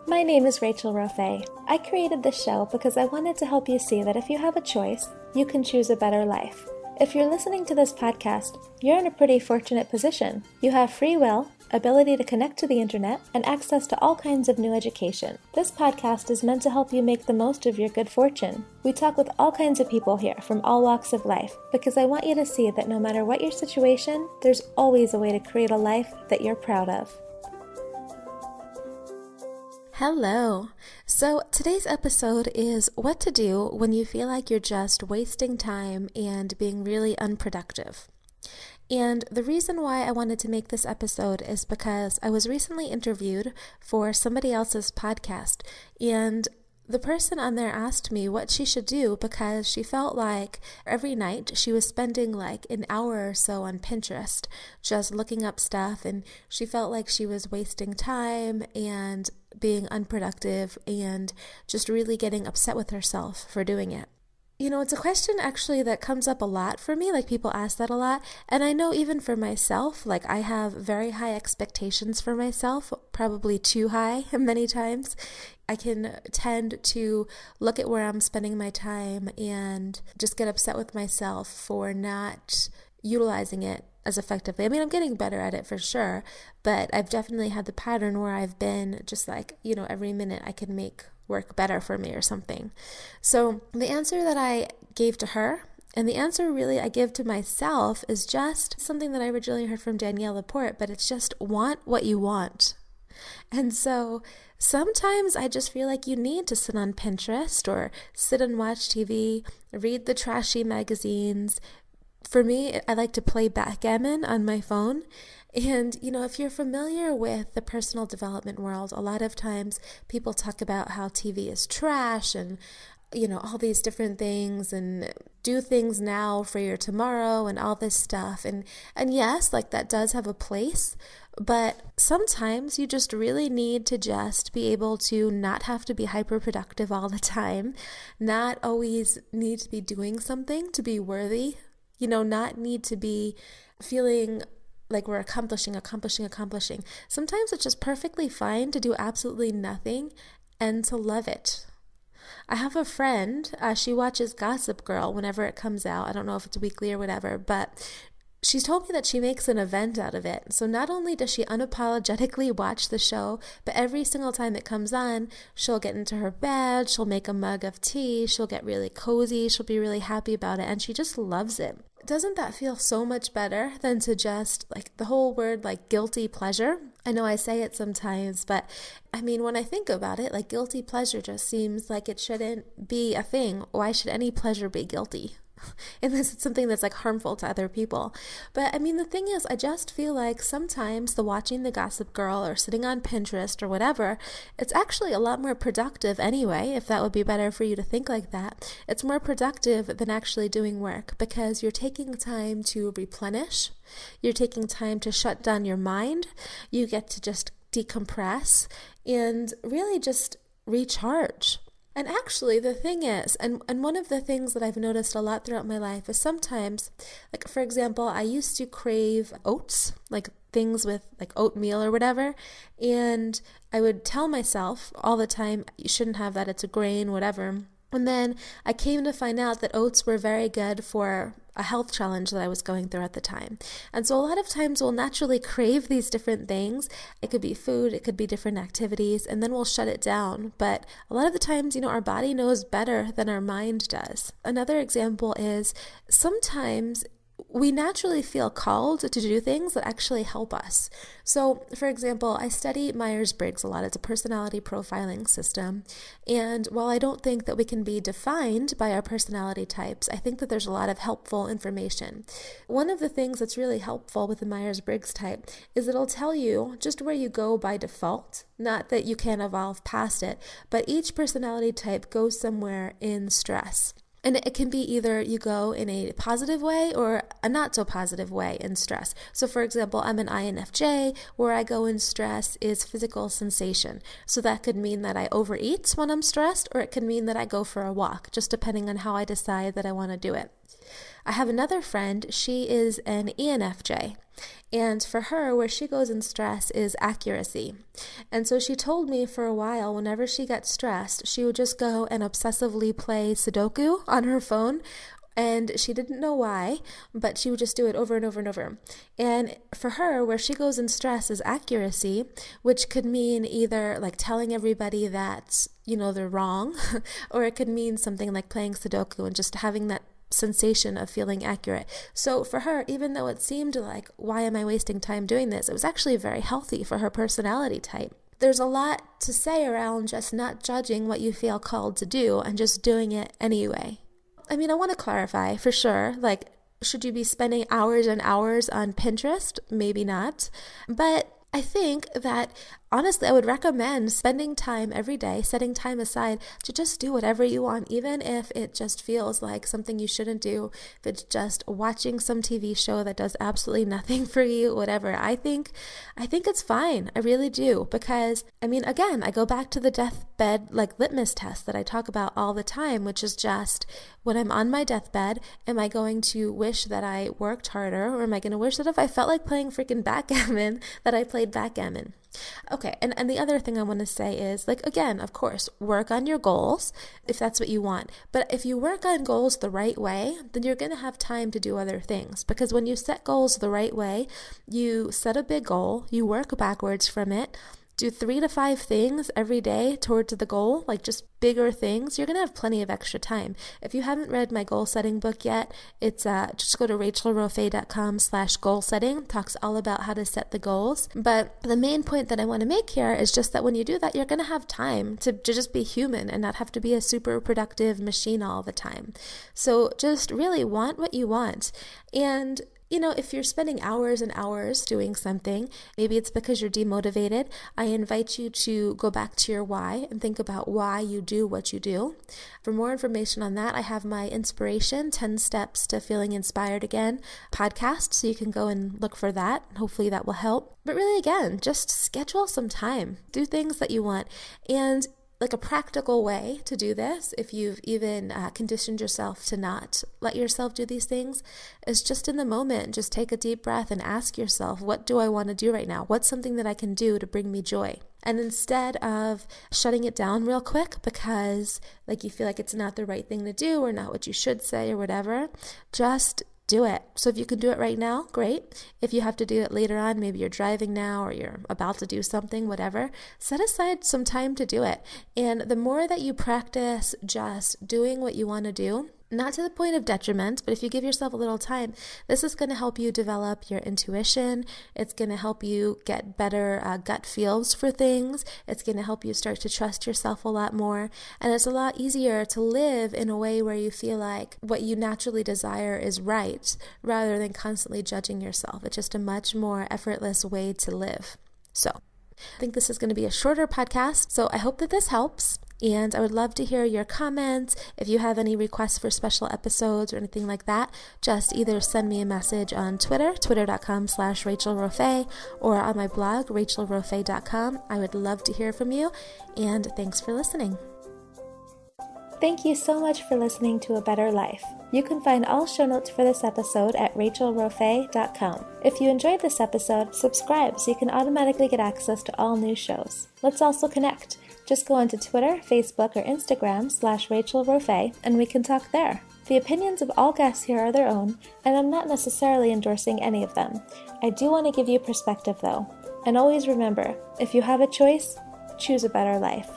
My name is Rachel Rofe. I created this show because I wanted to help you see that if you have a choice, you can choose a better life. If you're listening to this podcast, you're in a pretty fortunate position. You have free will, ability to connect to the internet, and access to all kinds of new education. This podcast is meant to help you make the most of your good fortune. We talk with all kinds of people here from all walks of life because I want you to see that no matter what your situation, there's always a way to create a life that you're proud of. Hello. So today's episode is what to do when you feel like you're just wasting time and being really unproductive. And the reason why I wanted to make this episode is because I was recently interviewed for somebody else's podcast, and the person on there asked me what she should do because she felt like every night she was spending like an hour or so on Pinterest just looking up stuff, and she felt like she was wasting time and being unproductive and just really getting upset with herself for doing it. You know, it's a question actually that comes up a lot for me, like people ask that a lot, and I know even for myself, like I have very high expectations for myself, probably too high many times. I can tend to look at where I'm spending my time and just get upset with myself for not utilizing it as effectively. I mean, I'm getting better at it for sure, but I've definitely had the pattern where I've been just like, every minute I can make work better for me or something. So the answer that I gave to her, and the answer really I give to myself, is just something that I originally heard from Danielle Laporte, but it's just want what you want. And so sometimes I just feel like you need to sit on Pinterest or sit and watch TV, read the trashy magazines. For me, I like to play backgammon on my phone. And, if you're familiar with the personal development world, a lot of times people talk about how TV is trash and, all these different things and do things now for your tomorrow and all this stuff. And yes, like that does have a place, but sometimes you just really need to just be able to not have to be hyper productive all the time, not always need to be doing something to be worthy, not need to be feeling like we're accomplishing. Sometimes it's just perfectly fine to do absolutely nothing and to love it. I have a friend, she watches Gossip Girl whenever it comes out. I don't know if it's weekly or whatever, but she's told me that she makes an event out of it. So not only does she unapologetically watch the show, but every single time it comes on, she'll get into her bed, she'll make a mug of tea, she'll get really cozy, she'll be really happy about it, and she just loves it. Doesn't that feel so much better than to just, like, the whole word, like, guilty pleasure? I know I say it sometimes, but I mean, when I think about it, like, guilty pleasure just seems like it shouldn't be a thing. Why should any pleasure be guilty? Unless it's something that's like harmful to other people. But I mean, the thing is, I just feel like sometimes the watching the Gossip Girl or sitting on Pinterest or whatever, it's actually a lot more productive anyway, if that would be better for you to think like that. It's more productive than actually doing work because you're taking time to replenish. You're taking time to shut down your mind. You get to just decompress and really just recharge. And actually, the thing is, and one of the things that I've noticed a lot throughout my life is sometimes, like, for example, I used to crave oats, like things with like oatmeal or whatever, and I would tell myself all the time, you shouldn't have that, it's a grain, whatever. And then I came to find out that oats were very good for a health challenge that I was going through at the time. And so a lot of times we'll naturally crave these different things. It could be food, it could be different activities, and then we'll shut it down. But a lot of the times, our body knows better than our mind does. Another example is sometimes we naturally feel called to do things that actually help us. So, for example, I study Myers-Briggs a lot. It's a personality profiling system. And while I don't think that we can be defined by our personality types, I think that there's a lot of helpful information. One of the things that's really helpful with the Myers-Briggs type is it'll tell you just where you go by default. Not that you can't evolve past it, but each personality type goes somewhere in stress. And it can be either you go in a positive way or a not so positive way in stress. So for example, I'm an INFJ. Where I go in stress is physical sensation. So that could mean that I overeat when I'm stressed, or it could mean that I go for a walk, just depending on how I decide that I want to do it. I have another friend, she is an ENFJ. And for her, where she goes in stress is accuracy. And so she told me for a while, whenever she got stressed, she would just go and obsessively play Sudoku on her phone. And she didn't know why, but she would just do it over and over and over. And for her, where she goes in stress is accuracy, which could mean either like telling everybody that, they're wrong, or it could mean something like playing Sudoku and just having that sensation of feeling accurate. So for her, even though it seemed like, why am I wasting time doing this? It was actually very healthy for her personality type. There's a lot to say around just not judging what you feel called to do and just doing it anyway. I want to clarify for sure, like, should you be spending hours and hours on Pinterest? Maybe not. But I think that honestly, I would recommend spending time every day, setting time aside to just do whatever you want, even if it just feels like something you shouldn't do, if it's just watching some TV show that does absolutely nothing for you, whatever. I think it's fine. I really do. Because, again, I go back to the deathbed litmus test that I talk about all the time, which is just when I'm on my deathbed, am I going to wish that I worked harder, or am I going to wish that if I felt like playing freaking backgammon, that I played backgammon? Okay, and the other thing I want to say is, again, of course, work on your goals if that's what you want. But if you work on goals the right way, then you're going to have time to do other things. Because when you set goals the right way, you set a big goal, you work backwards from it, do 3 to 5 things every day towards the goal, just bigger things, you're going to have plenty of extra time. If you haven't read my goal setting book yet, it's just go to rachelrofay.com/goal setting. Talks all about how to set the goals. But the main point that I want to make here is just that when you do that, you're going to have time to just be human and not have to be a super productive machine all the time. So just really want what you want. And if you're spending hours and hours doing something, maybe it's because you're demotivated, I invite you to go back to your why and think about why you do what you do. For more information on that, I have my Inspiration, 10 Steps to Feeling Inspired Again podcast, so you can go and look for that. Hopefully that will help. But really, again, just schedule some time. Do things that you want. And a practical way to do this, if you've even conditioned yourself to not let yourself do these things, is just in the moment, just take a deep breath and ask yourself, what do I want to do right now? What's something that I can do to bring me joy? And instead of shutting it down real quick because you feel like it's not the right thing to do or not what you should say or whatever, just do it. So if you can do it right now, great. If you have to do it later on, maybe you're driving now or you're about to do something, whatever, set aside some time to do it. And the more that you practice just doing what you want to do, not to the point of detriment, but if you give yourself a little time, this is going to help you develop your intuition. It's going to help you get better gut feels for things. It's going to help you start to trust yourself a lot more. And it's a lot easier to live in a way where you feel like what you naturally desire is right, rather than constantly judging yourself. It's just a much more effortless way to live. So I think this is going to be a shorter podcast, so I hope that this helps. And I would love to hear your comments. If you have any requests for special episodes or anything like that, just either send me a message on Twitter, twitter.com/RachelRofay, or on my blog, rachelrofay.com. I would love to hear from you, and thanks for listening. Thank you so much for listening to A Better Life. You can find all show notes for this episode at rachelrofay.com. If you enjoyed this episode, subscribe so you can automatically get access to all new shows. Let's also connect. Just go onto Twitter, Facebook, or Instagram /RachelRofay, and we can talk there. The opinions of all guests here are their own, and I'm not necessarily endorsing any of them. I do want to give you perspective, though. And always remember, if you have a choice, choose a better life.